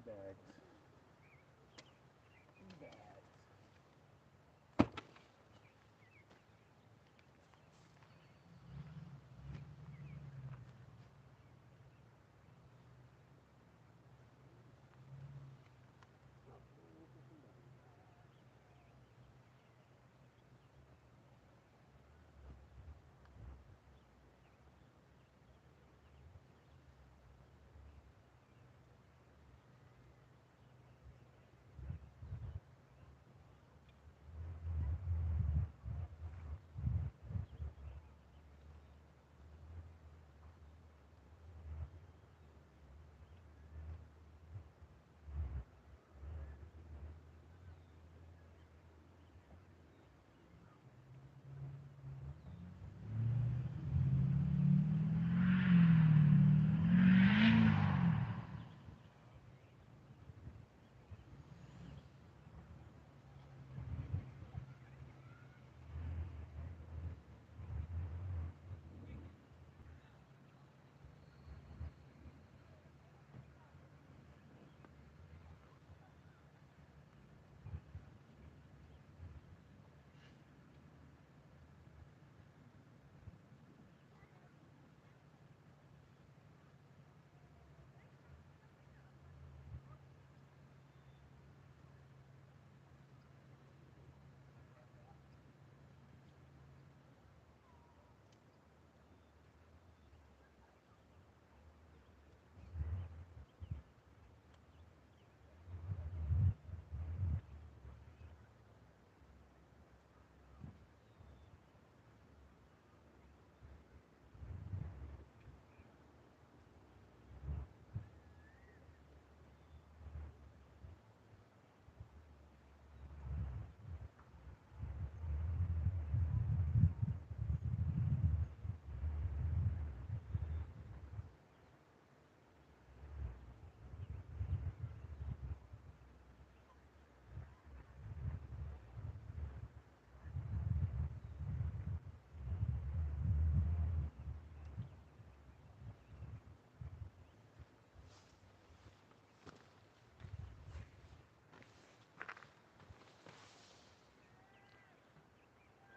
bags. Bags.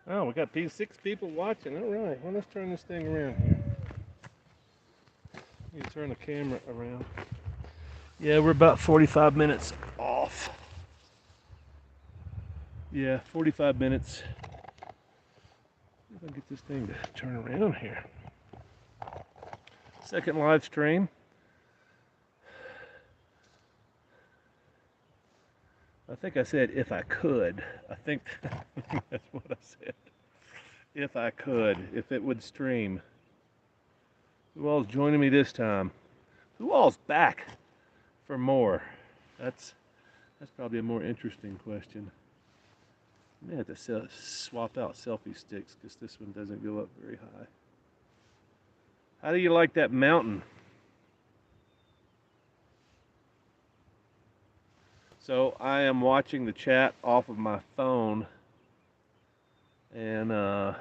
Oh, we got 6 people watching. All right. Well, let's turn this thing around here. You turn the camera around. Yeah, we're about 45 minutes off. Yeah, 45 minutes. If I get this thing to turn around here. Second live stream. I think I said if I could. I think that's what I said. If I could, if it would stream. Who all's joining me this time? Who all's back for more? That's probably a more interesting question. I may have to swap out selfie sticks because this one doesn't go up very high. How do you like that mountain? So I am watching the chat off of my phone, and I'm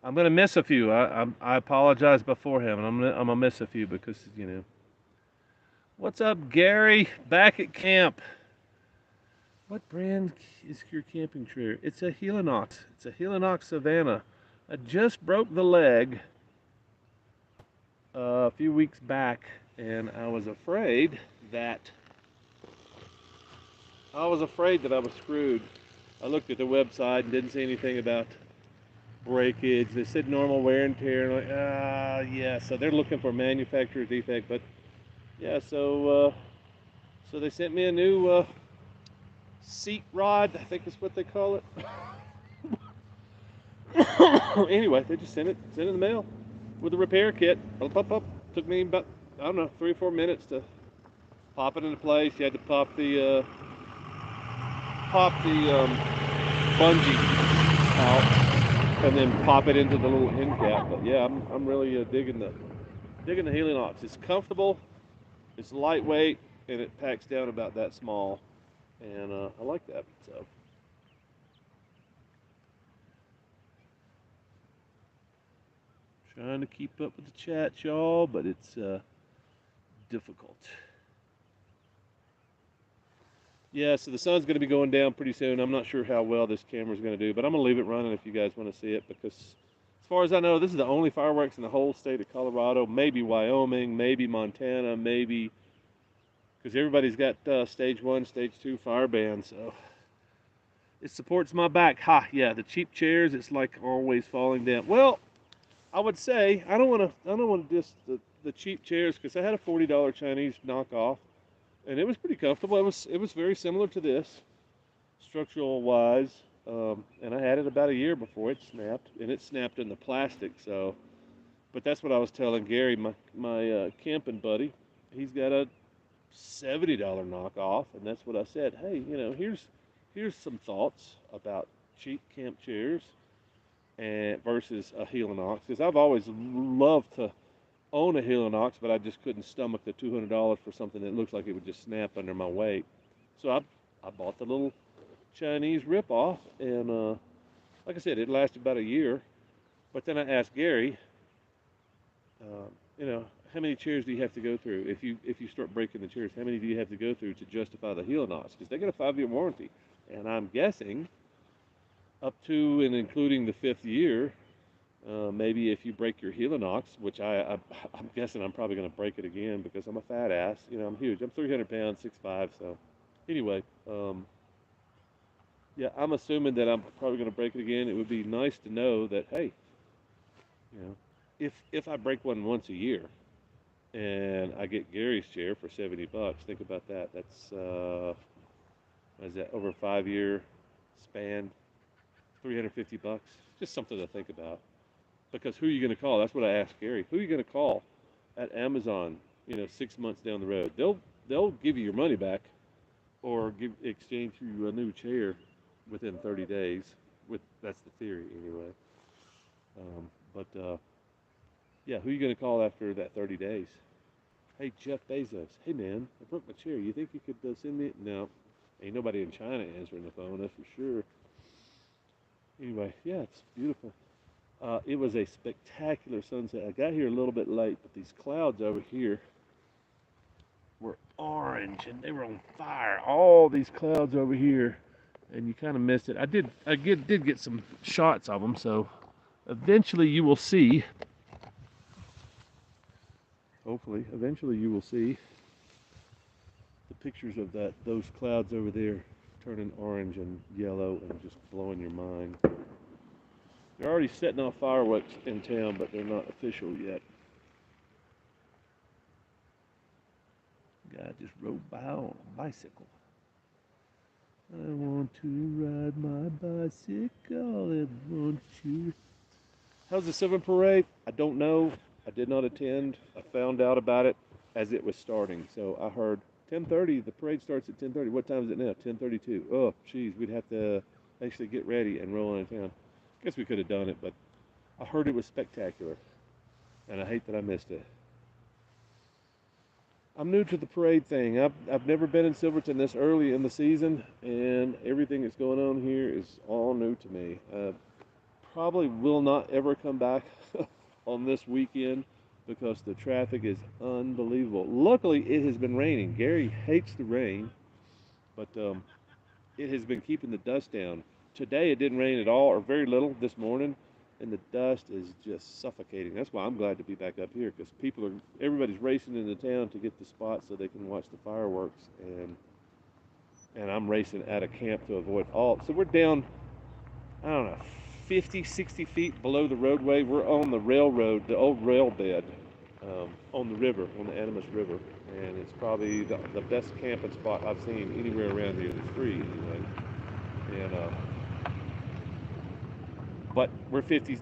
gonna miss a few. I apologize beforehand. I'm gonna miss a few because What's up, Gary? Back at camp. What brand is your camping chair? It's a Helinox. It's a Helinox Savannah. I just broke the leg a few weeks back, and I was afraid that I was screwed. I looked at the website and didn't see anything about breakage. They said normal wear and tear. And yeah. So they're looking for manufacturer defect, but yeah. So they sent me a new seat rod. I think is what they call it. Anyway, they just sent it in the mail with a repair kit. Took me about, I don't know, 3 or 4 minutes to pop it into place. You had to pop the bungee out and then pop it into the little end cap. But yeah, I'm really digging the Helinox. It's comfortable, it's lightweight, and it packs down about that small, and I like that. So. Trying to keep up with the chat, y'all, but it's difficult. Yeah, so the sun's going to be going down pretty soon. I'm not sure how well this camera's going to do, but I'm going to leave it running if you guys want to see it because, as far as I know, this is the only fireworks in the whole state of Colorado. Maybe Wyoming, maybe Montana, maybe because everybody's got stage one, stage two fire bans. So it supports my back. Ha, yeah, the cheap chairs. It's like always falling down. Well, I would say I don't want to. I don't want to diss the cheap chairs because I had a $40 Chinese knockoff, and it was pretty comfortable. It was very similar to this, structural wise. And I had it about a year before it snapped, and it snapped in the plastic. So, but that's what I was telling Gary, my camping buddy. He's got a $70 knockoff, and that's what I said. Hey, here's some thoughts about cheap camp chairs and versus a Helinox, because I've always loved to own a Helinox, but I just couldn't stomach the $200 for something that looks like it would just snap under my weight. So I bought the little Chinese ripoff, and like I said, it lasted about a year. But then I asked Gary, uh, you know, how many chairs do you have to go through if you start breaking the chairs? How many do you have to go through to justify the Helinox? Because they got a 5-year warranty, and I'm guessing up to and including the 5th year. Maybe if you break your Helinox, which I'm guessing I'm probably going to break it again because I'm a fat ass. I'm huge. I'm 300 pounds, 6'5". So anyway, yeah, I'm assuming that I'm probably going to break it again. It would be nice to know that, hey, you know, if I break one once a year and I get Gary's chair for $70, think about that. That's what is that, over a 5-year span, $350. Just something to think about. Because who are you going to call? That's what I asked Gary. Who are you going to call at Amazon? 6 months down the road, they'll give you your money back or exchange you a new chair within 30 days. That's the theory anyway. But yeah, who are you going to call after that 30 days? Hey, Jeff Bezos. Hey, man, I broke my chair. You think you could send me? No, ain't nobody in China answering the phone. That's for sure. Anyway, yeah, it's beautiful. It was a spectacular sunset. I got here a little bit late, but these clouds over here were orange and they were on fire. All these clouds over here, and you kind of missed it. I did get some shots of them, so eventually you will see. Hopefully, eventually you will see the pictures of those clouds over there turning orange and yellow and just blowing your mind. They're already setting off fireworks in town, but they're not official yet. Guy just rode by on a bicycle. I want to ride my bicycle and want you. How's the Silverton Parade? I don't know. I did not attend. I found out about it as it was starting. So I heard 10:30. The parade starts at 10:30. What time is it now? 10:32. Oh, geez, we'd have to actually get ready and roll into town. Guess we could have done it, but I heard it was spectacular, and I hate that I missed it. I'm new to the parade thing. I've never been in Silverton this early in the season, and everything that's going on here is all new to me. Probably will not ever come back on this weekend because the traffic is unbelievable. Luckily, it has been raining. Gary hates the rain, but it has been keeping the dust down. Today, it didn't rain at all or very little this morning, and the dust is just suffocating. That's why I'm glad to be back up here because everybody's racing into town to get the spot so they can watch the fireworks, and I'm racing out of camp to avoid all. So we're down, I don't know, 50, 60 feet below the roadway. We're on the railroad, the old rail bed, on the river, on the Animas River, and it's probably the best camping spot I've seen anywhere around here that's free anyway. And but we're 50,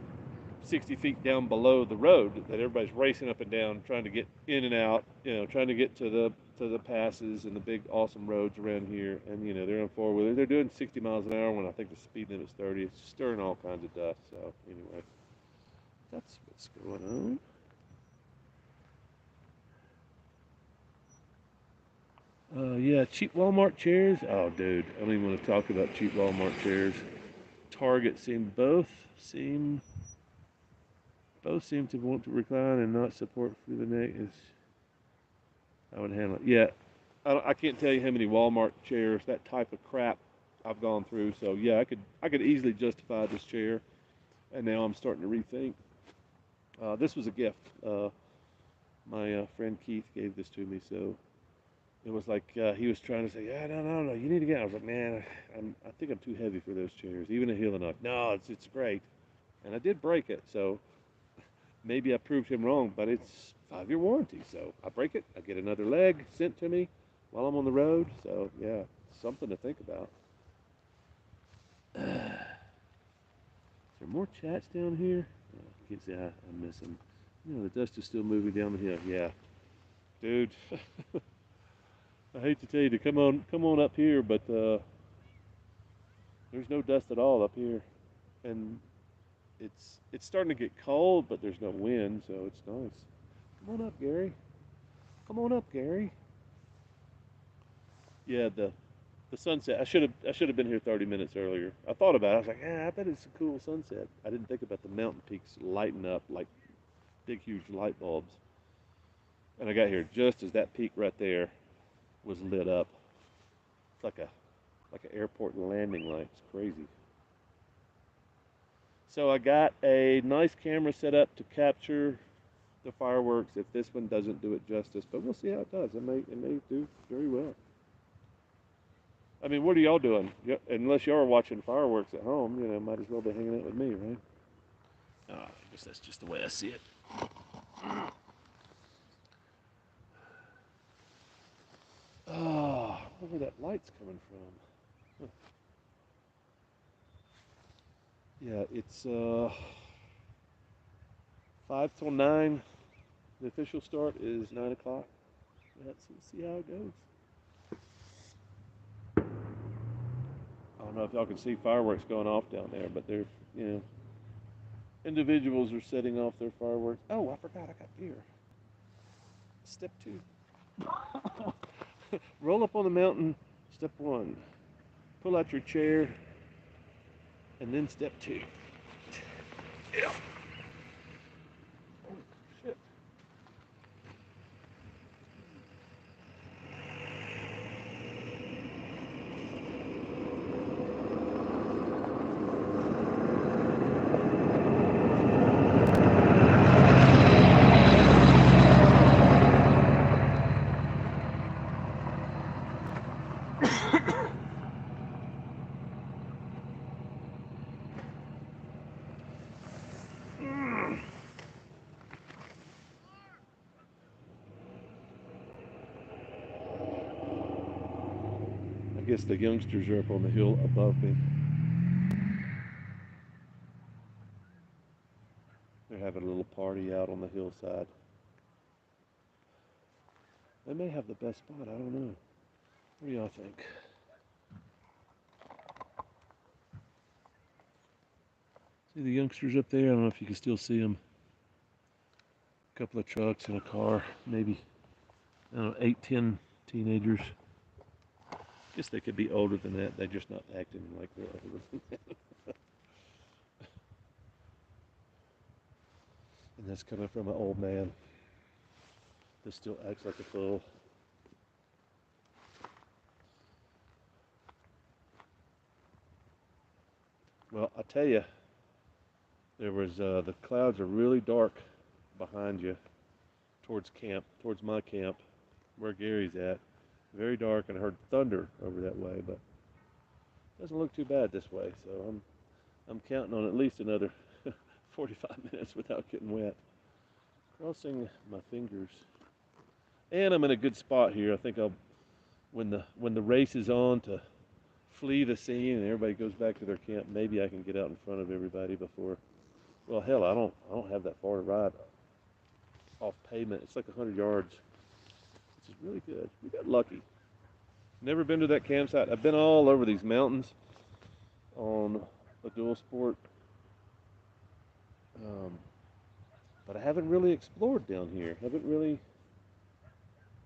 60 feet down below the road that everybody's racing up and down, trying to get in and out, trying to get to the passes and the big awesome roads around here. And they're on four-wheelers. They're doing 60 miles an hour when I think the speed limit's 30. It's stirring all kinds of dust. So anyway, that's what's going on. Yeah, cheap Walmart chairs. Oh, dude, I don't even want to talk about cheap Walmart chairs. Target both seem to want to recline and not support through the neck. I would handle it. Yeah, I can't tell you how many Walmart chairs, that type of crap I've gone through. So yeah, I could easily justify this chair, and now I'm starting to rethink. This was a gift. My friend Keith gave this to me, so it was like he was trying to say, yeah, no, you need to get. I was like, man, I think I'm too heavy for those chairs, even a Heel Knock. No, it's great, and I did break it, so maybe I proved him wrong, but it's 5-year warranty, so I break it, I get another leg sent to me while I'm on the road. So yeah, something to think about. Is there more chats down here? Oh, I can't say I miss them. You know, the dust is still moving down the hill. Yeah, dude. I hate to tell you to come on up here, but there's no dust at all up here, and it's starting to get cold, but there's no wind, so it's nice. Come on up, Gary. Come on up, Gary. Yeah, the sunset. I should have been here 30 minutes earlier. I thought about it. I was like, I bet it's a cool sunset. I didn't think about the mountain peaks lighting up like big, huge light bulbs. And I got here just as that peak right there was lit up. It's like an airport landing light. It's crazy. So I got a nice camera set up to capture the fireworks if this one doesn't do it justice, but we'll see how it does. It may do very well. I mean, what are y'all doing? Unless y'all are watching fireworks at home, might as well be hanging out with me, right? Oh, I guess that's just the way I see it. Oh, I wonder where that light's coming from. Huh. Yeah, it's 5 till 9. The official start is 9 o'clock. Let's see how it goes. I don't know if y'all can see fireworks going off down there, but they're, individuals are setting off their fireworks. Oh, I forgot I got beer. Step 2. Roll up on the mountain. Step 1. Pull out your chair. And then step 2. Yeah. Oh, shit. I guess the youngsters are up on the hill above me. They're having a little party out on the hillside. They may have the best spot, I don't know. What do y'all think? See the youngsters up there? I don't know if you can still see them. A couple of trucks and a car, maybe, I don't know, 8, 10 teenagers. I guess they could be older than that. They're just not acting like they're older than that. And that's coming from an old man that still acts like a fool. Well, I tell you, there was the clouds are really dark behind you towards camp, towards my camp, where Gary's at. Very dark, and I heard thunder over that way, but it doesn't look too bad this way. So I'm counting on at least another 45 minutes without getting wet. Crossing my fingers. And I'm in a good spot here. I think when the race is on to flee the scene and everybody goes back to their camp, maybe I can get out in front of everybody before. Well, hell, I don't have that far to ride off pavement. It's like 100 yards, which is really good. We got lucky. Never been to that campsite. I've been all over these mountains on a dual sport, but I haven't really explored down here. Haven't really,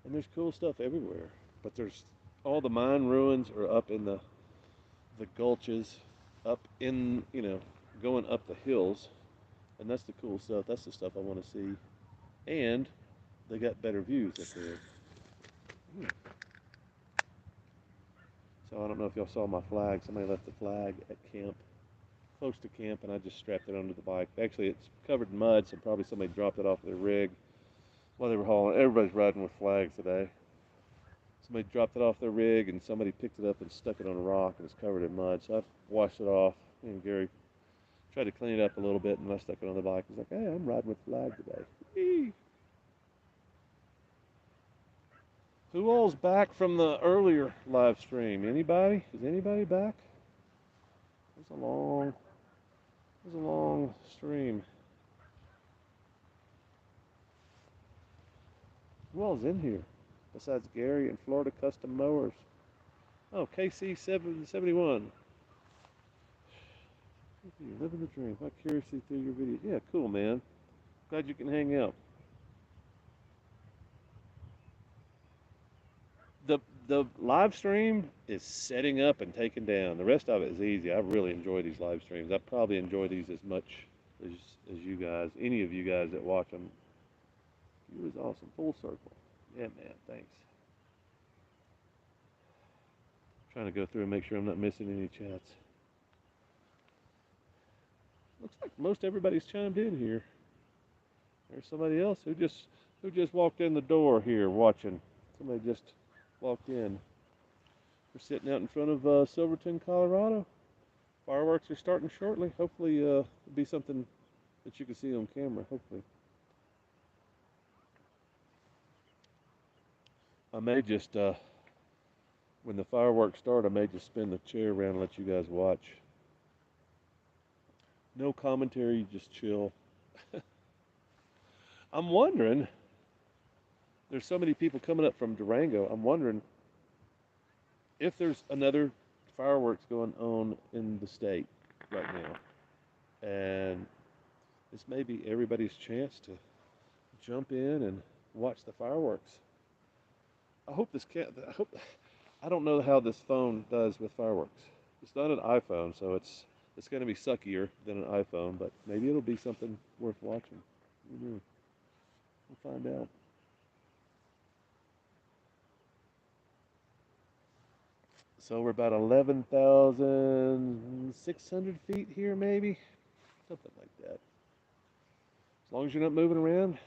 and there's cool stuff everywhere. But there's all the mine ruins are up in the gulches, up in going up the hills, and that's the cool stuff. That's the stuff I want to see, and they got better views up there. So I don't know if y'all saw my flag. Somebody left the flag at camp, close to camp, and I just strapped it onto the bike. Actually, it's covered in mud, so probably somebody dropped it off their rig while they were hauling. Everybody's riding with flags today. Somebody dropped it off their rig, and somebody picked it up and stuck it on a rock, and it's covered in mud. So I washed it off, and Gary tried to clean it up a little bit, and I stuck it on the bike. He's like, "Hey, I'm riding with flag today." Whee! Who all's back from the earlier live stream? Anybody? Is anybody back? It was a long stream. Who all's in here besides Gary and Florida Custom Mowers? Oh, KC771. You're living the dream. My curiosity through your video. Yeah, cool, man. Glad you can hang out. The live stream is setting up and taking down. The rest of it is easy. I really enjoy these live streams. I probably enjoy these as much as you guys, any of you guys that watch them. You was awesome. Full circle. Yeah, man. Thanks. Trying to go through and make sure I'm not missing any chats. Looks like most everybody's chimed in here. There's somebody else who just walked in the door here watching. Somebody just walked in. We're sitting out in front of Silverton, Colorado. Fireworks are starting shortly. Hopefully it'll be something that you can see on camera, hopefully. I may just, when the fireworks start, I may just spin the chair around and let you guys watch. No commentary, just chill. I'm wondering, there's so many people coming up from Durango, I'm wondering if there's another fireworks going on in the state right now. And this may be everybody's chance to jump in and watch the fireworks. I don't know how this phone does with fireworks. It's not an iPhone, so it's going to be suckier than an iPhone, but maybe it'll be something worth watching. We'll find out. So we're about 11,600 feet here, maybe? Something like that. As long as you're not moving around,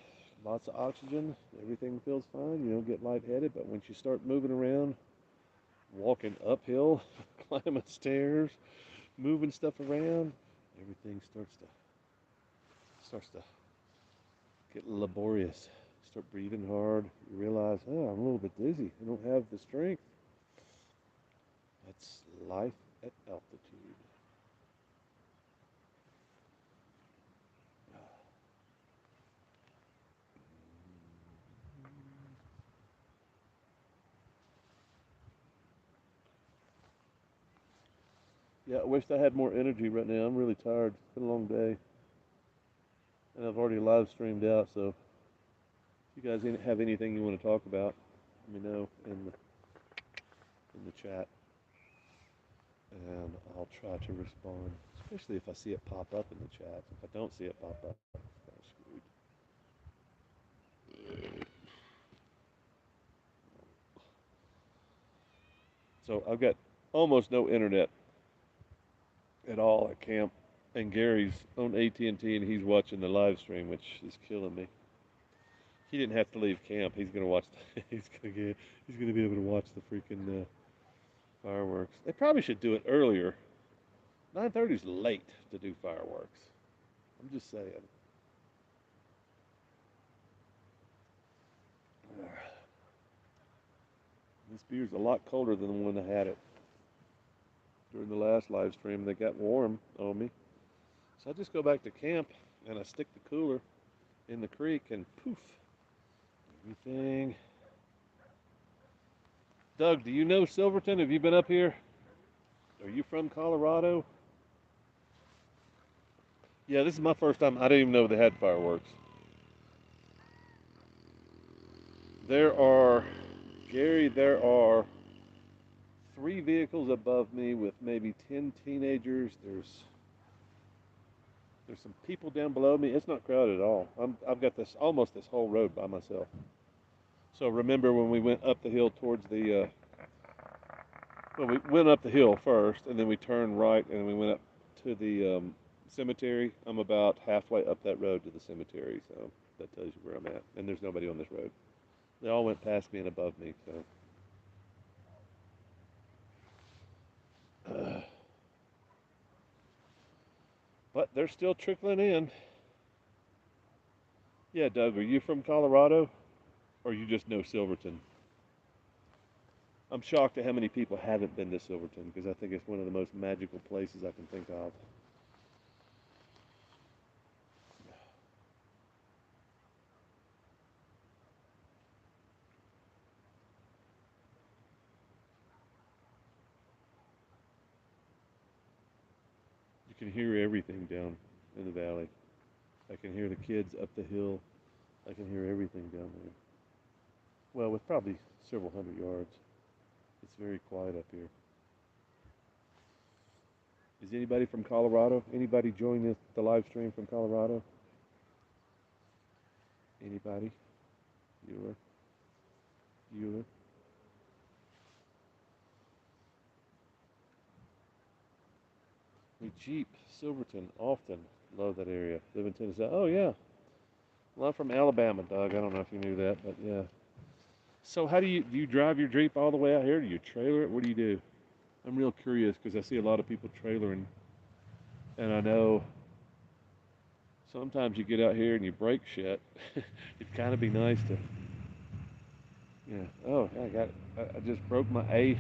lots of oxygen, everything feels fine. You don't get lightheaded, but once you start moving around, walking uphill, climbing stairs, moving stuff around, everything starts to get laborious. You start breathing hard. You realize, oh, I'm a little bit dizzy. I don't have the strength. That's life at altitude. Yeah, I wish I had more energy right now. I'm really tired. It's been a long day. And I've already live streamed out, so if you guys have anything you want to talk about, let me know in the chat. And I'll try to respond, especially if I see it pop up in the chat. If I don't see it pop up, I'm kind of screwed. So I've got almost no internet at all at camp, and Gary's on AT&T, and he's watching the live stream, which is killing me. He didn't have to leave camp. He's gonna watch. He's gonna be able to watch the freaking fireworks. They probably should do it earlier. 9:30 is late to do fireworks. I'm just saying. This beer's a lot colder than the one I had it during the last live stream. They got warm on me. So I just go back to camp and I stick the cooler in the creek and poof, everything. Doug, do you know Silverton? Have you been up here? Are you from Colorado? Yeah, this is my first time. I didn't even know they had fireworks. Gary, there are 3 vehicles above me with maybe 10 teenagers. There's some people down below me. It's not crowded at all. I've got almost this whole road by myself. So remember when we went up the hill towards the Well, we went up the hill first, and then we turned right, and we went up to the cemetery. I'm about halfway up that road to the cemetery, so that tells you where I'm at. And there's nobody on this road. They all went past me and above me, so. But they're still trickling in. Yeah, Doug, are you from Colorado, or you just know Silverton? I'm shocked at how many people haven't been to Silverton because I think it's one of the most magical places I can think of. You can hear everything down in the valley. I can hear the kids up the hill. I can hear everything down there. Well, with probably several hundred yards. It's very quiet up here. Is anybody from Colorado? Anybody join the live stream from Colorado? Anybody? Bueller? Bueller? We Jeep, Silverton, often. Love that area. Live in Tennessee. Oh, yeah. Well, I'm from Alabama, Doug. I don't know if you knew that, but yeah. So how do you drive your Jeep all the way out here? Do you trailer it? What do you do? I'm real curious because I see a lot of people trailering, and I know sometimes you get out here and you break shit. It'd kind of be nice to, yeah. Oh, I got. I just broke my A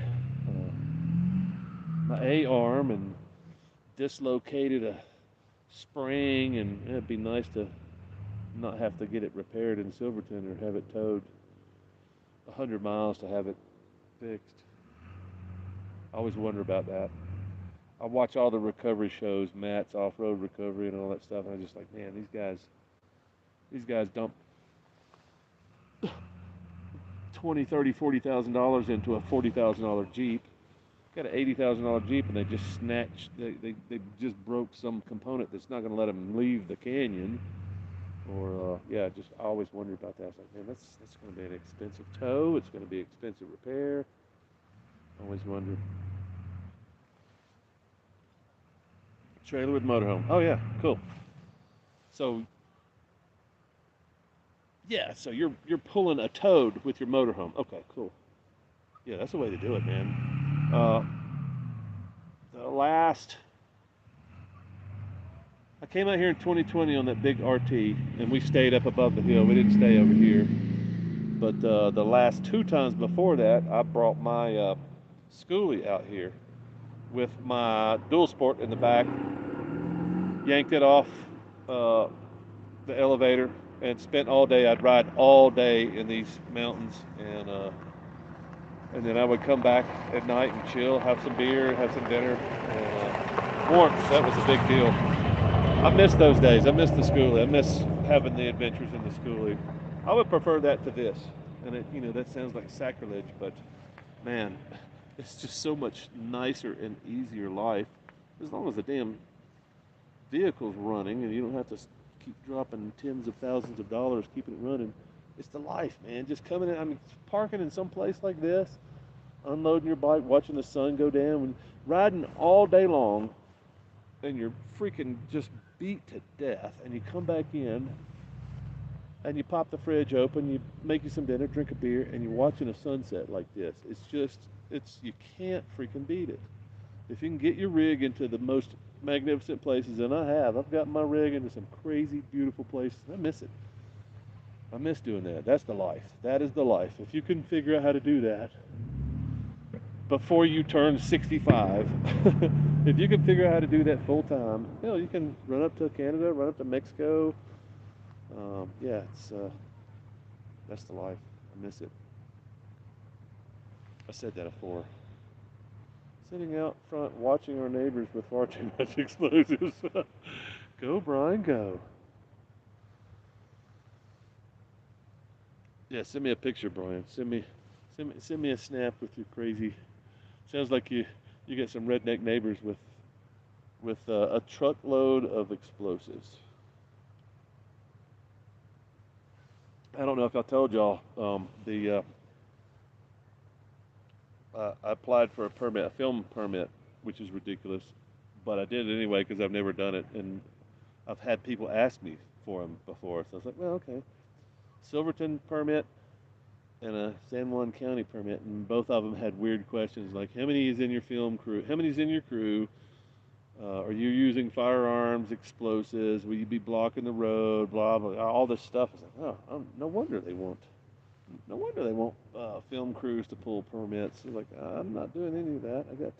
arm and dislocated a spring, and it'd be nice to not have to get it repaired in Silverton or have it towed 100 miles to have it fixed. I always wonder about that. I watch all the recovery shows, Matt's off-road recovery and all that stuff, and I'm just like, man, these guys dump 20, 30, $40,000 into a $40,000 Jeep. Got an $80,000 Jeep, and they just snatched. They just broke some component that's not going to let them leave the canyon. Or yeah, just I always wondered about that. I was like, man, that's going to be an expensive tow. It's going to be expensive repair. Always wondered. Trailer with motorhome. Oh yeah, cool. So yeah, so you're pulling a toad with your motorhome. Okay, cool. Yeah, that's the way to do it, man. The last I came out here in 2020 on that big RT, and we stayed up above the hill. We didn't stay over here. But the last two times before that, I brought my schoolie out here with my dual sport in the back, yanked it off uh, the elevator, and spent all day. I'd ride all day in these mountains, and then I would come back at night and chill, have some beer, have some dinner, and warmth. That was a big deal. I miss those days. I miss the schoolie. I miss having the adventures in the schoolie. I would prefer that to this. And that sounds like sacrilege, but man, it's just so much nicer and easier life as long as the damn vehicle's running and you don't have to keep dropping tens of thousands of dollars keeping it running. It's the life, man. Just coming in, I mean, parking in some place like this, unloading your bike, watching the sun go down, and riding all day long, and you're freaking just beat to death, and you come back in and you pop the fridge open, you make you some dinner, drink a beer, and you're watching a sunset like this. You can't freaking beat it. If you can get your rig into the most magnificent places, and I've gotten my rig into some crazy, beautiful places. I miss it. I miss doing that. That's the life. That is the life. If you can figure out how to do that before you turn 65, if you can figure out how to do that full time, you can run up to Canada, run up to Mexico. Yeah, that's the life. I miss it. I said that before. Sitting out front watching our neighbors with far too much explosives. Go, Brian, go. Yeah, send me a picture, Brian. Send me a snap with your crazy. Sounds like you get some redneck neighbors with a truckload of explosives. I don't know if I told y'all the I applied for a permit, a film permit, which is ridiculous, but I did it anyway because I've never done it, and I've had people ask me for them before, so I was like, well, okay. Silverton permit and a San Juan County permit, and both of them had weird questions like, how many is in your film crew? How many's in your crew? Are you using firearms, explosives? Will you be blocking the road? Blah blah. All this stuff. I was like, oh, no wonder they won't. No wonder they want film crews to pull permits. It's like, I'm not doing any of that. I got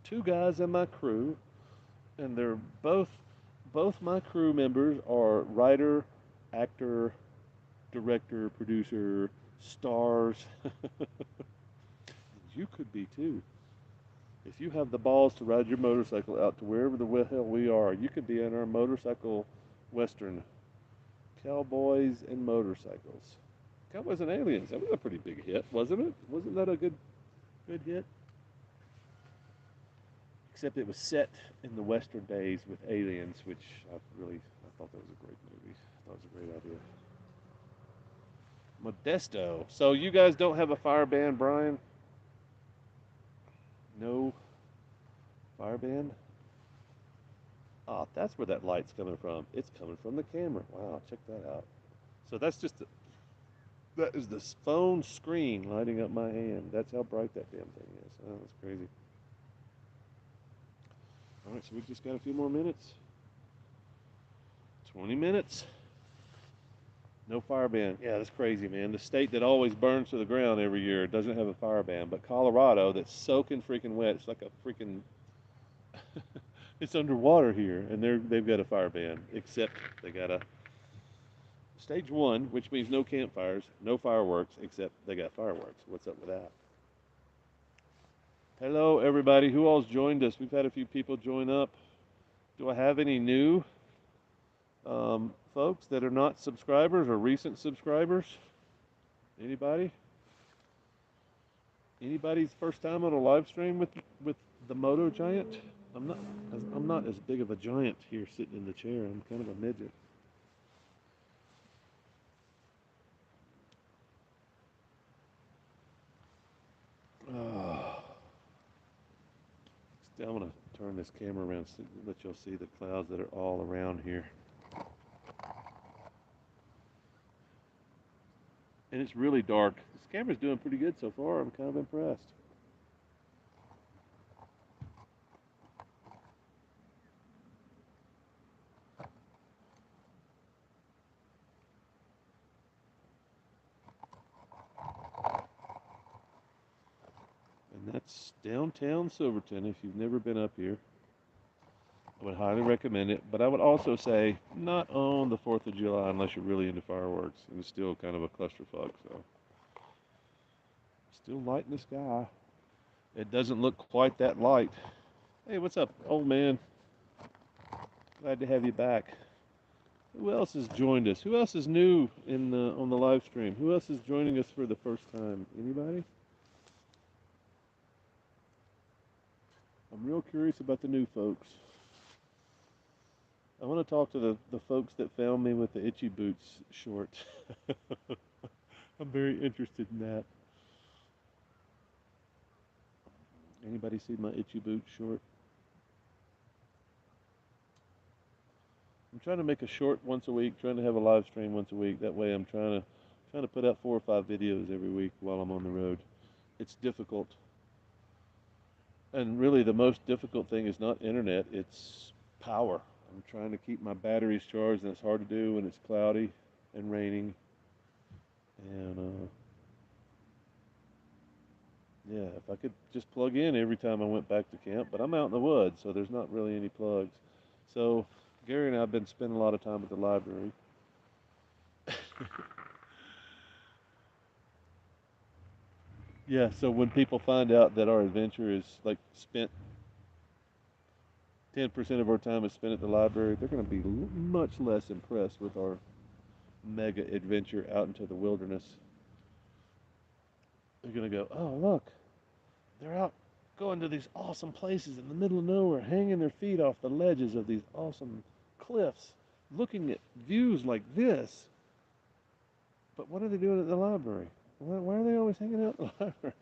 two guys in my crew, and they're both my crew members are writer, actor, director, producer, stars. You could be too. If you have the balls to ride your motorcycle out to wherever the hell we are, you could be in our motorcycle western, Cowboys and Motorcycles. Cowboys and Aliens. That was a pretty big hit, wasn't it? Wasn't that a good hit? Except it was set in the Western days with aliens, which I thought that was a great movie. I thought it was a great idea. Modesto. So you guys don't have a fire ban, Brian? No fire ban? Ah, that's where that light's coming from. It's coming from the camera. Wow, check that out. So that is the phone screen lighting up my hand. That's how bright that damn thing is. Oh, that's crazy. All right, so we just got a few more minutes. 20 minutes. No fire ban. Yeah, that's crazy, man. The state that always burns to the ground every year doesn't have a fire ban, but Colorado, that's soaking freaking wet. It's like a freaking, it's underwater here, and they've got a fire ban. Except they got a stage one, which means no campfires, no fireworks, except they got fireworks. What's up with that? Hello, everybody. Who all's joined us? We've had a few people join up. Do I have any new folks that are not subscribers or recent subscribers? Anybody? Anybody's first time on a live stream with the Moto Giant? I'm not as big of a giant here sitting in the chair. I'm kind of a midget. Oh. I'm gonna turn this camera around so that you'll see the clouds that are all around here. And it's really dark. This camera's doing pretty good so far. I'm kind of impressed. And that's downtown Silverton. If you've never been up here, I would highly recommend it. But I would also say not on the 4th of July unless you're really into fireworks. And it's still kind of a clusterfuck. So still light in the sky. It doesn't look quite that light. Hey, what's up, old man? Glad to have you back. Who else has joined us? Who else is new on the live stream? Who else is joining us for the first time? Anybody? I'm real curious about the new folks. I want to talk to the folks that found me with the Itchy Boots short. I'm very interested in that. Anybody see my Itchy Boots short? I'm trying to make a short once a week, trying to have a live stream once a week. That way I'm trying to put out 4 or 5 videos every week while I'm on the road. It's difficult. And really the most difficult thing is not internet, it's power. I'm trying to keep my batteries charged, and it's hard to do when it's cloudy and raining. And yeah, if I could just plug in every time I went back to camp, but I'm out in the woods, so there's not really any plugs. So Gary and I have been spending a lot of time at the library. Yeah, so when people find out that our adventure is like spent 10% of our time is spent at the library, they're going to be much less impressed with our mega adventure out into the wilderness. They're going to go, oh, look, they're out going to these awesome places in the middle of nowhere, hanging their feet off the ledges of these awesome cliffs, looking at views like this. But what are they doing at the library? Why are they always hanging out at the library?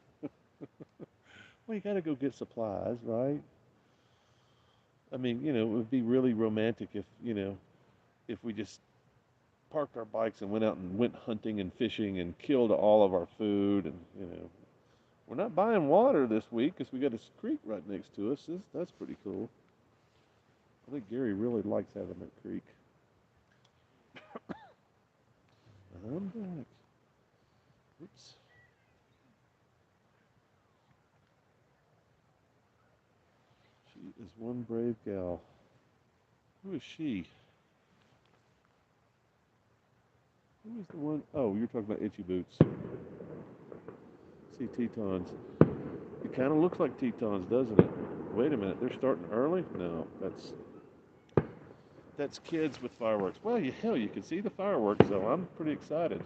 Well, you got to go get supplies, right? I mean, it would be really romantic if, if we just parked our bikes and went out and went hunting and fishing and killed all of our food and, we're not buying water this week because we got a creek right next to us. That's pretty cool. I think Gary really likes having that creek. I'm back. Oops. She is one brave gal. Who is she? Who is the one? Oh, you're talking about Itchy Boots. See Tetons. It kind of looks like Tetons, doesn't it? Wait a minute, they're starting early? No, that's kids with fireworks. Well, hell, you can see the fireworks, so I'm pretty excited.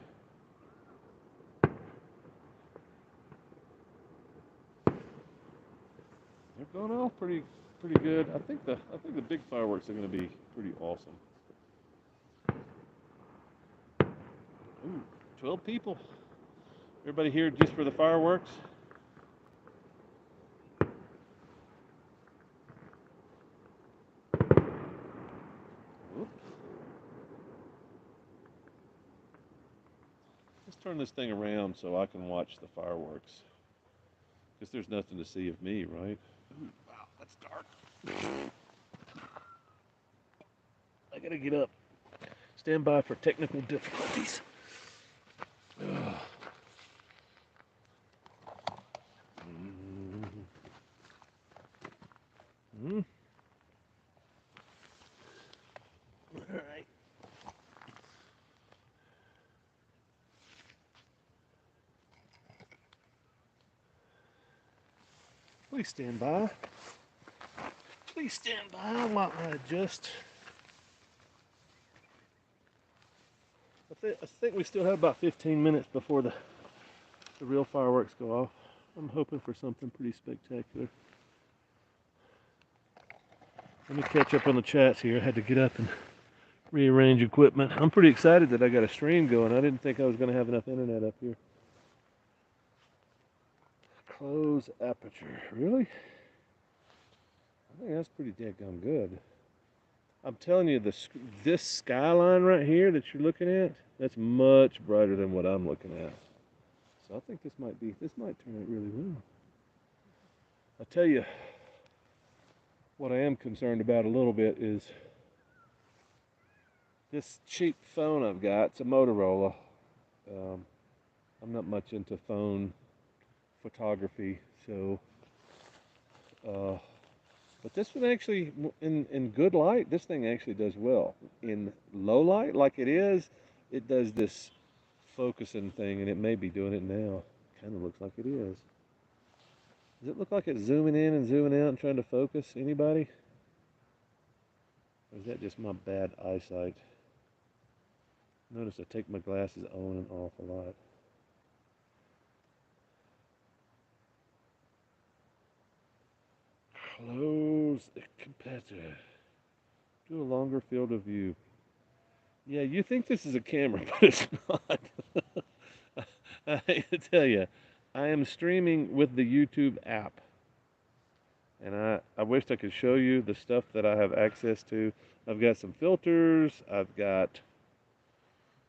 They're going off pretty good. I think the big fireworks are going to be pretty awesome. Ooh, 12 people. Everybody here just for the fireworks? Let's turn this thing around so I can watch the fireworks. Because there's nothing to see of me, right? Ooh, wow, that's dark. I gotta get up. Stand by for technical difficulties. All right. Please stand by. Please stand by while I adjust. I think we still have about 15 minutes before the real fireworks go off. I'm hoping for something pretty spectacular. Let me catch up on the chats here. I had to get up and rearrange equipment. I'm pretty excited that I got a stream going. I didn't think I was going to have enough internet up here. Close aperture. Really? I think that's pretty daggone good. I'm telling you, this skyline right here that you're looking at, that's much brighter than what I'm looking at. So I think this might turn out really well. I tell you, what I am concerned about a little bit is this cheap phone I've got. It's a Motorola. I'm not much into phone photography, so but this one actually, in good light, this thing actually does well. In low light, like it does this focusing thing, and it may be doing it now. Kind of looks like it is. Does it look like it's zooming in and zooming out and trying to focus? Anybody? Or is that just my bad eyesight? Notice I take my glasses on and off a lot. Close the competitor. Do a longer field of view. Yeah, you think this is a camera, but it's not. I hate to tell you, I am streaming with the YouTube app. And I wished I could show you the stuff that I have access to. I've got some filters. I got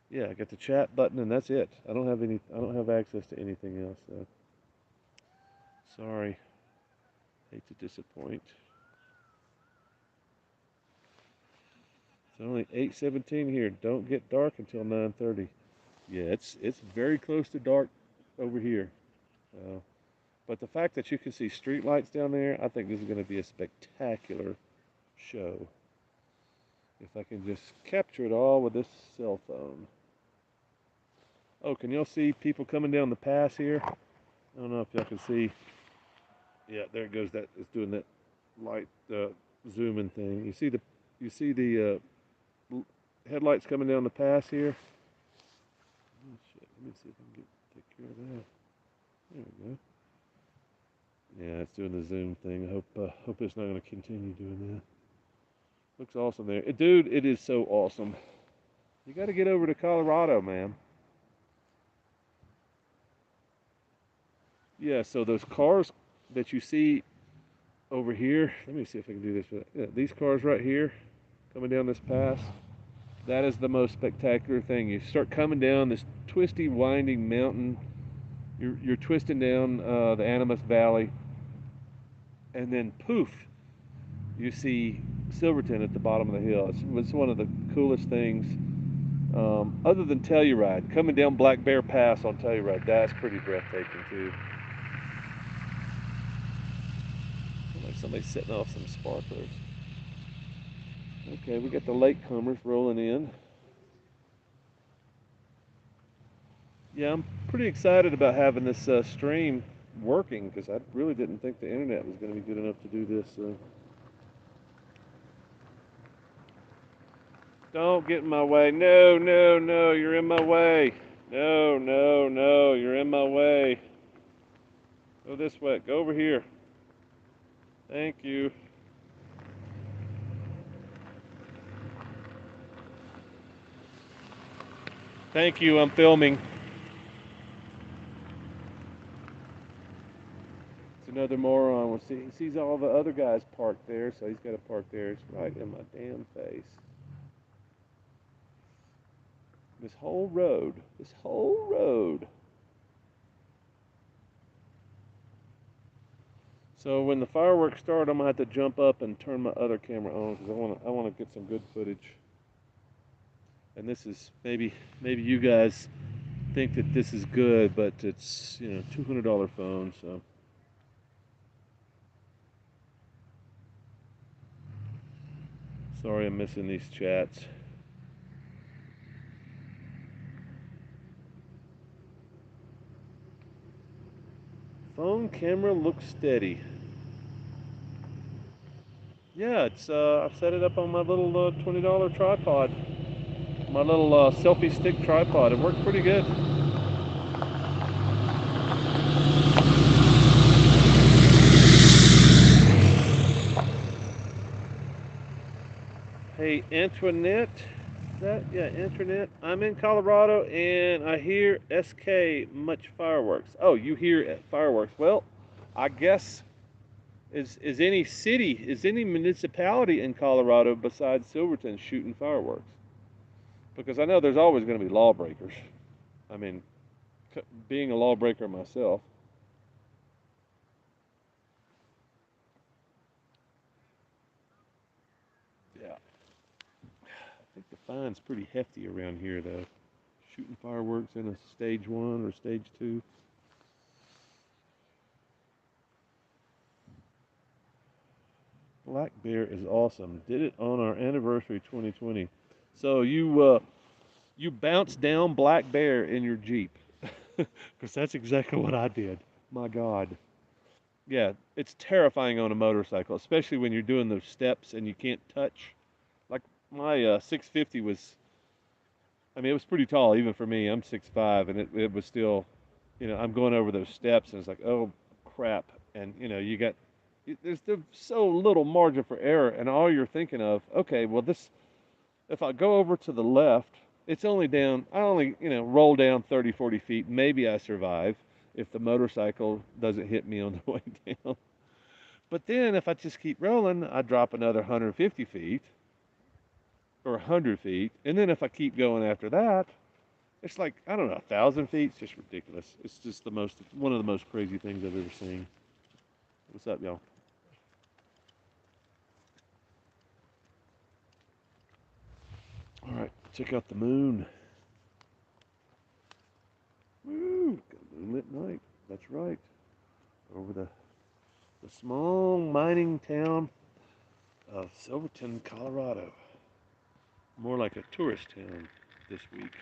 the chat button, and that's it. I don't have access to anything else, so sorry. Hate to disappoint. It's only 8:17 here. Don't get dark until 9:30. Yeah, it's very close to dark over here. But the fact that you can see street lights down there, I think this is going to be a spectacular show. If I can just capture it all with this cell phone. Oh, can y'all see people coming down the pass here? I don't know if y'all can see. Yeah, there it goes. That it's doing that light zooming thing. You see the headlights coming down the pass here. Oh, shit. Let me see if I can take care of that. There we go. Yeah, it's doing the zoom thing. I hope it's not going to continue doing that. Looks awesome there. Dude, it is so awesome. You got to get over to Colorado, man. Yeah, so those cars that you see over here. Let me see if I can do this. Yeah, these cars right here coming down this pass. That is the most spectacular thing. You start coming down this twisty, winding mountain. You're twisting down the Animas Valley, and then poof, you see Silverton at the bottom of the hill. It's one of the coolest things. Other than Telluride, coming down Black Bear Pass on Telluride, that's pretty breathtaking too. Like somebody's setting off some sparklers. Okay, we got the latecomers rolling in. Yeah, I'm pretty excited about having this stream working because I really didn't think the internet was going to be good enough to do this. Don't get in my way. No, no, no, you're in my way. No, no, no, you're in my way. Go this way. Go over here. Thank you. Thank you, I'm filming. It's another moron. He sees all the other guys parked there, so he's got to park there. It's right in my damn face. This whole road. This whole road. So when the fireworks start, I'm gonna have to jump up and turn my other camera on because I want to get some good footage. And this is maybe you guys think that this is good, but it's $200 phone, so. Sorry I'm missing these chats. Phone camera looks steady. Yeah, it's I've set it up on my little $20 tripod. My little selfie stick tripod. It works pretty good. Hey, Antoinette. Yeah, Antoinette. I'm in Colorado and I hear SK much fireworks. Oh, you hear fireworks. Well, I guess is any municipality in Colorado besides Silverton shooting fireworks? Because I know there's always going to be lawbreakers. I mean, being a lawbreaker myself. Yeah. I think the fine's pretty hefty around here, though. Shooting fireworks in a stage 1 or stage 2. Black Bear is awesome. Did it on our anniversary 2020. So you bounced down Black Bear in your Jeep. Because that's exactly what I did. My God. Yeah, it's terrifying on a motorcycle, especially when you're doing those steps and you can't touch. Like my 650 was, I mean, it was pretty tall even for me. I'm 6'5", and it was still, I'm going over those steps and it's like, oh crap. And there's so little margin for error, and all you're thinking of, okay, well if I go over to the left, it's only down, I only, roll down 30, 40 feet. Maybe I survive if the motorcycle doesn't hit me on the way down. But then if I just keep rolling, I drop another 150 feet or 100 feet. And then if I keep going after that, it's like, I don't know, 1,000 feet. It's just ridiculous. It's just one of the most crazy things I've ever seen. What's up, y'all? All right, check out the moon. Woo, got a moonlit night. That's right. Over the small mining town of Silverton, Colorado. More like a tourist town this week.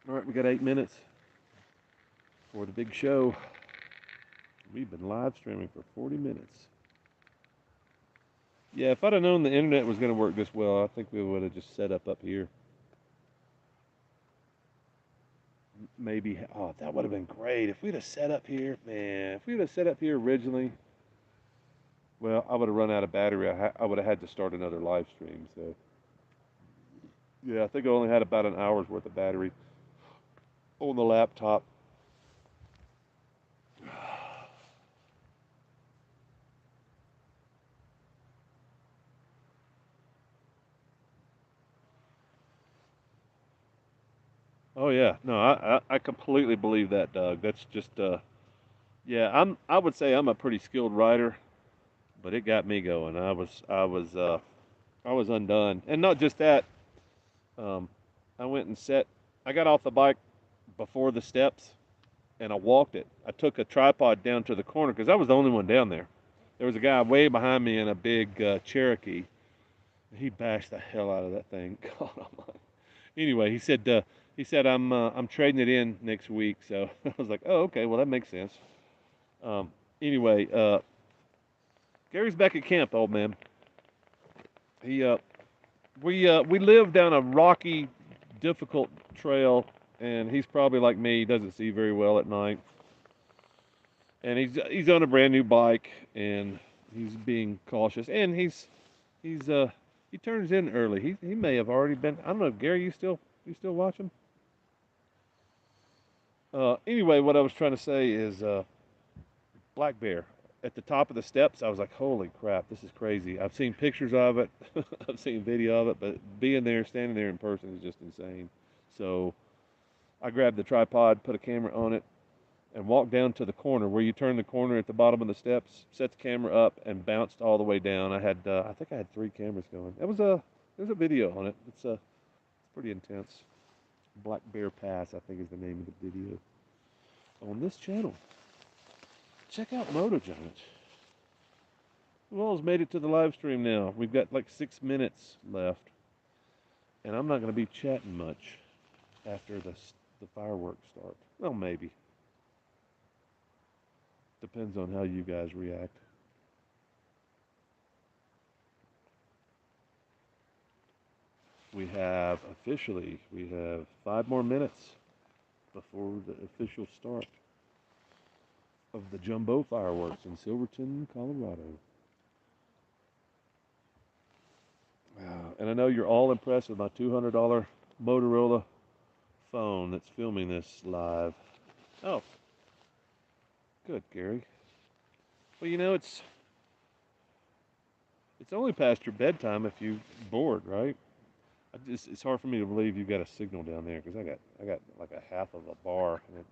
All right, we got 8 minutes for the big show. We've been live streaming for 40 minutes. Yeah, if I'd have known the internet was going to work this well, I think we would have just set up here. Maybe, oh, that would have been great. If we'd have set up here, man, if we'd have set up here originally, well, I would have run out of battery. I would have had to start another live stream, so. Yeah, I think I only had about an hour's worth of battery on the laptop. Oh yeah, no, I completely believe that, Doug. That's just yeah, I would say I'm a pretty skilled rider, but it got me going. I was undone, and not just that. Um, I went and set. I got off the bike before the steps, and I walked it. I took a tripod down to the corner because I was the only one down there. There was a guy way behind me in a big Cherokee. He bashed the hell out of that thing. God almighty. Anyway, he said I'm trading it in next week. So I was like, oh okay, well that makes sense. Um, anyway, Gary's back at camp, old man. He we live down a rocky, difficult trail, and he's probably like me. He doesn't see very well at night, and he's on a brand new bike, and he's being cautious, and he's he turns in early. He may have already been. I don't know, Gary. You still watching? Anyway, what I was trying to say is black bear at the top of the steps. I was like, holy crap, this is crazy. I've seen pictures of it, I've seen video of it, but being there, standing there in person is just insane. So I grabbed the tripod, put a camera on it, and walked down to the corner where you turn the corner at the bottom of the steps, set the camera up, and bounced all the way down. I think I had 3 cameras going. There's a video on it. It's pretty intense. Black Bear Pass, I think, is the name of the video on this channel. Check out Moto Giant. We've almost made it to the live stream now. We've got like 6 minutes left, and I'm not going to be chatting much after the fireworks start. Well, maybe. Depends on how you guys react. We have 5 more minutes before the official start of the jumbo fireworks in Silverton, Colorado. And I know you're all impressed with my $200 Motorola phone that's filming this live. Oh, good, Gary. Well, you know, it's only past your bedtime if you're bored, right? It's hard for me to believe you got a signal down there because I got like a half of a bar, and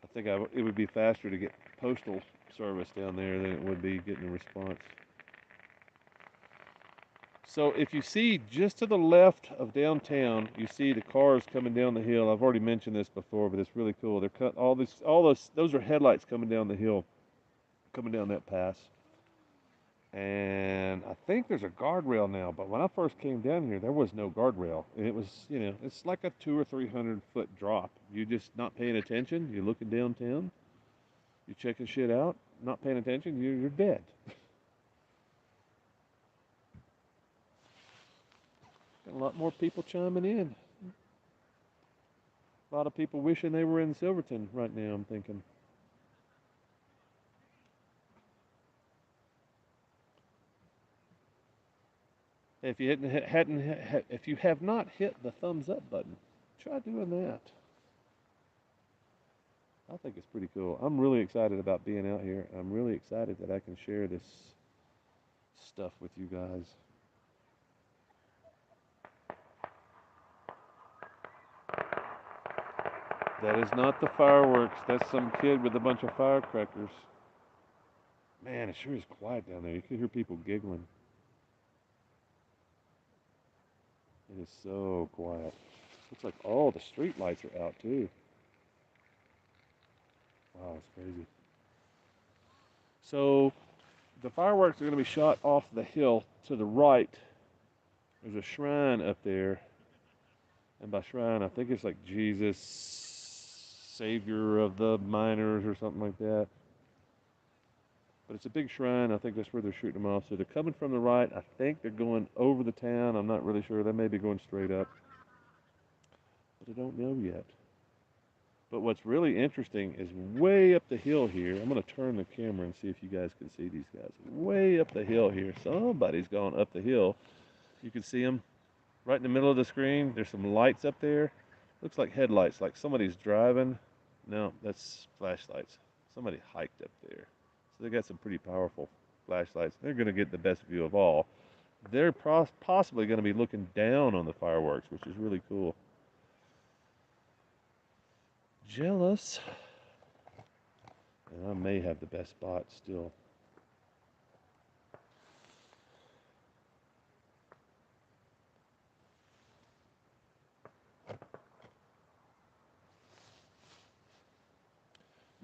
I think it would be faster to get postal service down there than it would be getting a response. So if you see just to the left of downtown, you see the cars coming down the hill. I've already mentioned this before, but it's really cool. They're cut all those are headlights coming down the hill, coming down that pass. And I think there's a guardrail now, but when I first came down here, there was no guardrail. And it was, it's like a 200 or 300 foot drop. You just not paying attention. You're looking downtown. You're checking shit out. Not paying attention. You're dead. Got a lot more people chiming in. A lot of people wishing they were in Silverton right now, I'm thinking. If you if you have not hit the thumbs up button, try doing that. I think it's pretty cool. I'm really excited about being out here. I'm really excited that I can share this stuff with you guys. That is not the fireworks. That's some kid with a bunch of firecrackers. Man, it sure is quiet down there. You can hear people giggling. It is so quiet. Looks like all the street lights are out too. Wow, it's crazy. So the fireworks are going to be shot off the hill to the right. There's a shrine up there. And by shrine, I think it's like Jesus, Savior of the miners or something like that. But it's a big shrine. I think that's where they're shooting them off. So they're coming from the right. I think they're going over the town. I'm not really sure. They may be going straight up. But I don't know yet. But what's really interesting is way up the hill here. I'm going to turn the camera and see if you guys can see these guys. Way up the hill here. Somebody's gone up the hill. You can see them Right in the middle of the screen, there's some lights up there. Looks like headlights, like somebody's driving. No, that's flashlights. Somebody hiked up there. So they got some pretty powerful flashlights. They're going to get the best view of all. They're possibly going to be looking down on the fireworks, which is really cool. Jealous. And I may have the best spot still.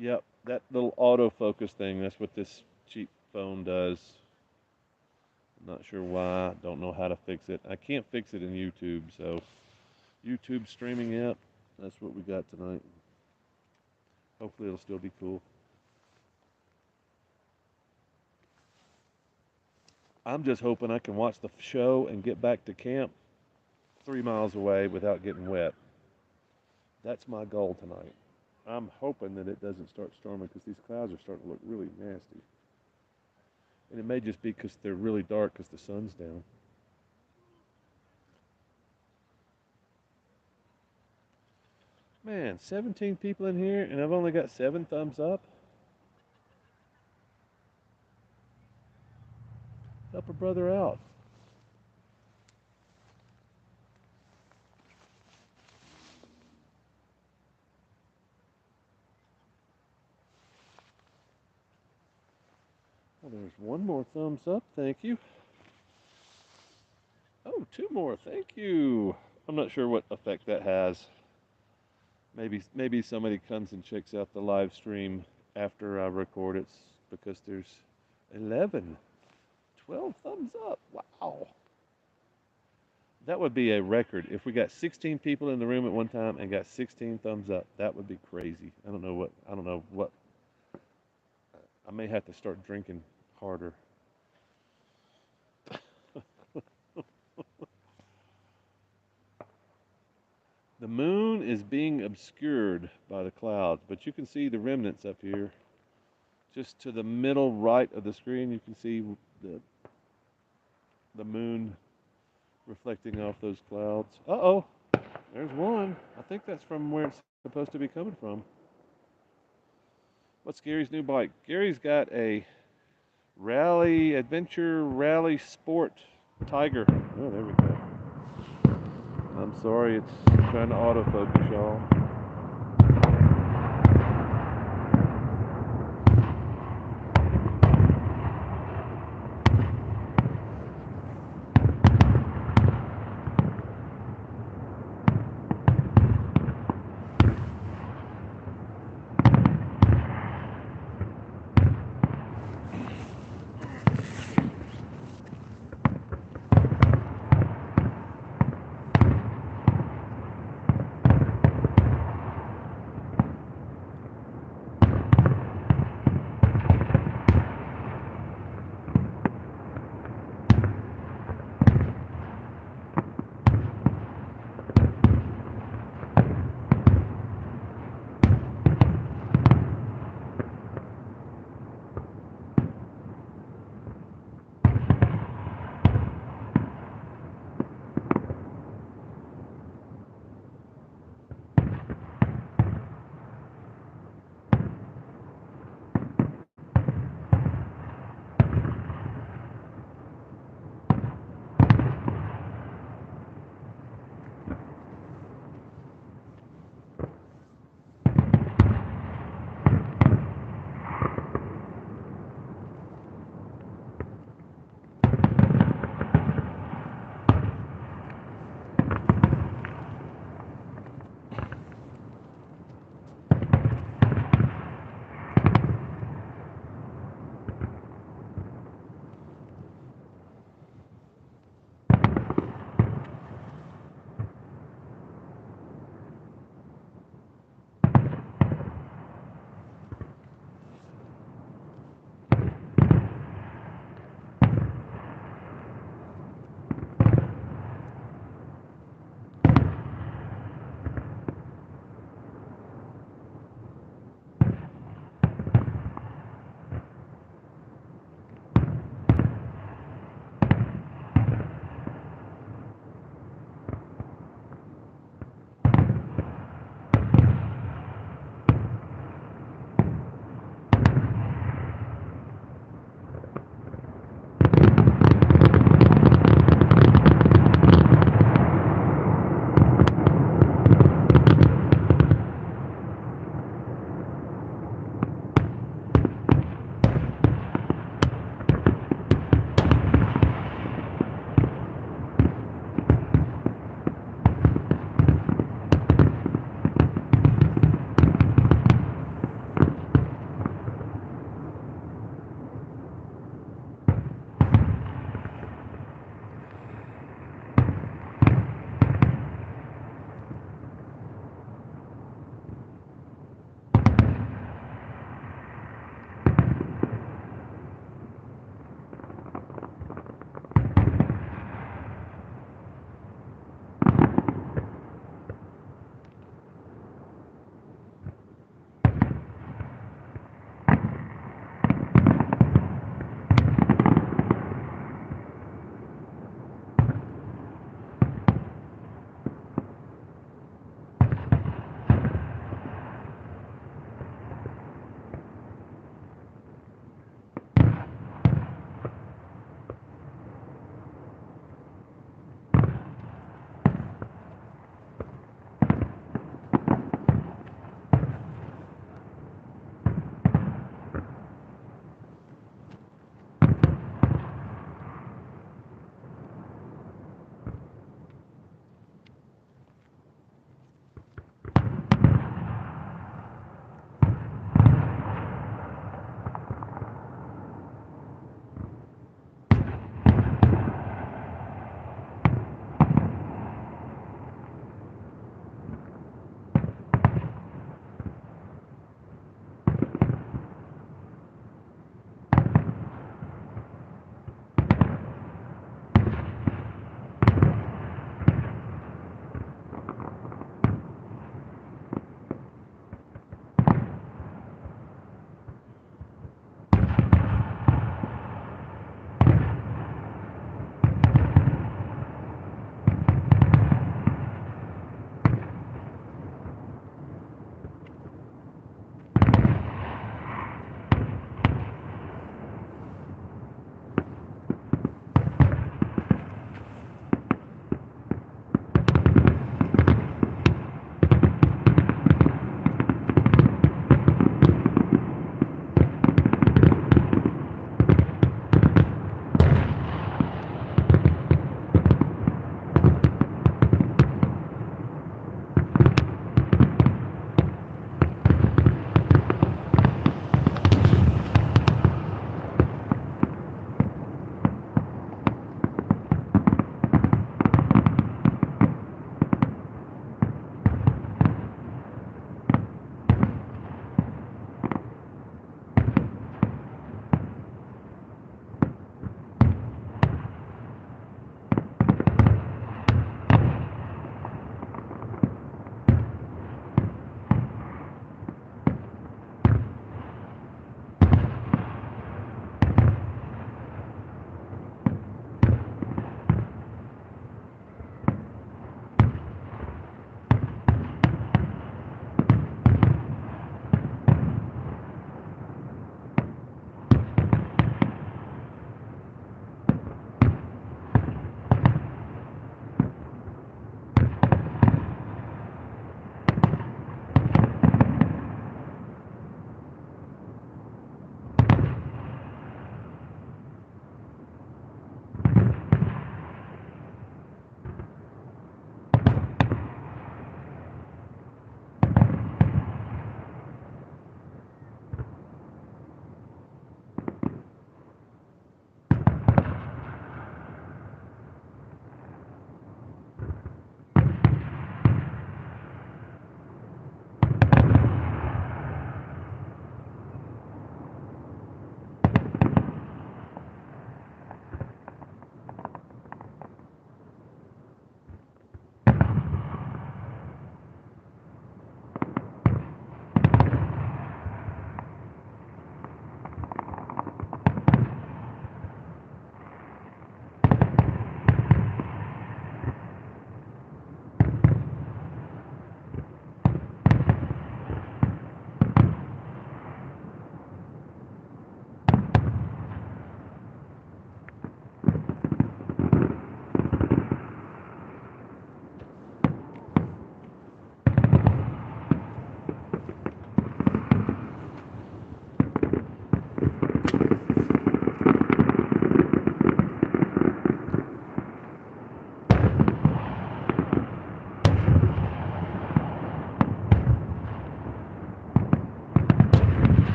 Yep, that little autofocus thing, that's what this cheap phone does. I'm not sure why, don't know how to fix it. I can't fix it in YouTube, so YouTube streaming app, that's what we got tonight. Hopefully it'll still be cool. I'm just hoping I can watch the show and get back to camp 3 miles away without getting wet. That's my goal tonight. I'm hoping that it doesn't start storming because these clouds are starting to look really nasty. And it may just be because they're really dark because the sun's down. Man, 17 people in here and I've only got 7 thumbs up. Help a brother out. Well, there's 1 more thumbs up. Thank you. Oh, 2 more. Thank you. I'm not sure what effect that has. Maybe somebody comes and checks out the live stream after I record it because there's 11, 12 thumbs up. Wow. That would be a record. If we got 16 people in the room at one time and got 16 thumbs up, that would be crazy. I don't know what. I may have to start drinking harder. The moon is being obscured by the clouds, but you can see the remnants up here. Just to the middle right of the screen, you can see the moon reflecting off those clouds. Uh-oh, there's one. I think that's from where it's supposed to be coming from. What's Gary's new bike? Gary's got a adventure rally sport Tiger. Oh, there we go. I'm sorry, it's trying to autofocus, y'all.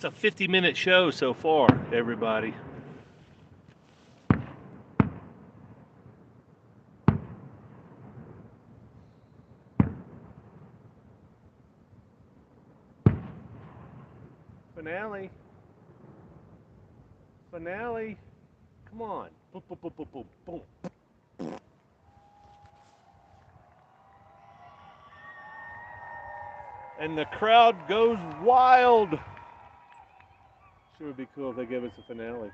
It's a 50-minute show so far, everybody. Finale. Finale. Come on. Boom, boom, boom, boom, boom, boom. And the crowd goes wild. Sure would be cool if they gave us a finale.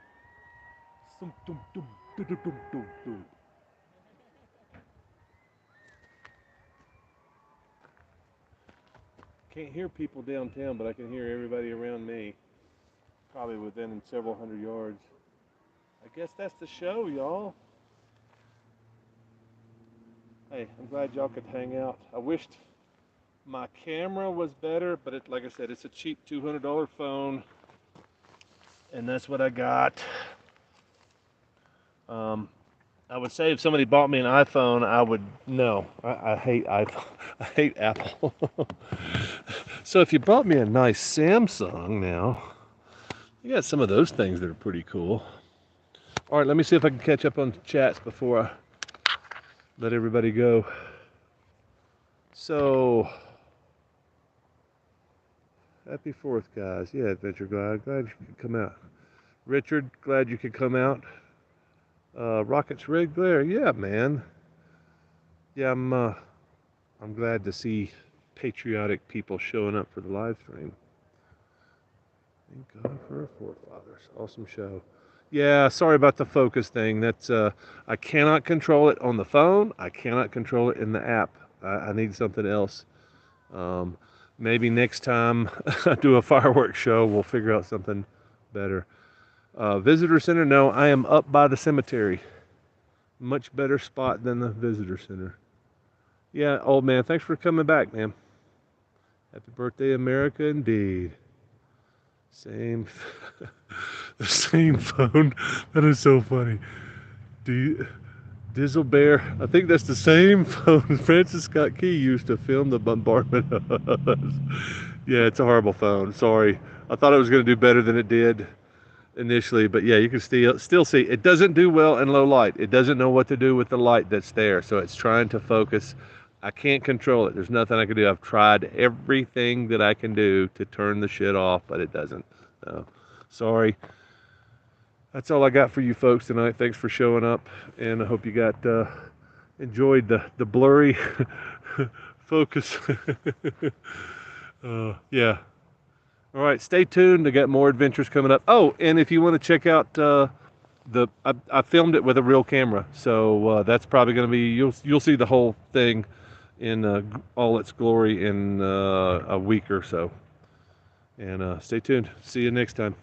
Can't hear people downtown, but I can hear everybody around me. Probably within several hundred yards. I guess that's the show, y'all. Hey, I'm glad y'all could hang out. I wished my camera was better, but like I said, it's a cheap $200 phone, and that's what I got. I would say if somebody bought me an iPhone, I would no. I hate iPhone. I hate Apple. So if you bought me a nice Samsung now, you got some of those things that are pretty cool. All right, let me see if I can catch up on chats before I let everybody go. So, happy 4th, guys. Yeah, Adventure Glad you could come out. Richard, glad you could come out. Rockets Red Glare, yeah, man. Yeah, I'm glad to see patriotic people showing up for the live stream. Thank God for our forefathers. Awesome show. Yeah, sorry about the focus thing. That's I cannot control it on the phone. I cannot control it in the app. I need something else. Maybe next time I do a fireworks show, we'll figure out something better. Visitor center, no, I am up by the cemetery. Much better spot than the visitor center. Yeah, old man, thanks for coming back, man. Happy birthday, America, indeed. Same, the same phone. That is so funny. Dizzle Bear, I think that's the same phone Francis Scott Key used to film the bombardment of us. Yeah, it's a horrible phone. Sorry. I thought it was going to do better than it did initially, but yeah, you can still see it doesn't do well in low light. It doesn't know what to do with the light that's there, so it's trying to focus. I can't control it. There's nothing I can do. I've tried everything that I can do to turn the shit off, but it doesn't. So, sorry. That's all I got for you folks tonight. Thanks for showing up, and I hope you got enjoyed the blurry focus. Yeah. All right, stay tuned. I got more adventures coming up. Oh, and if you want to check out I filmed it with a real camera, so that's probably going to be you'll see the whole thing in all its glory in a week or so. And stay tuned. See you next time.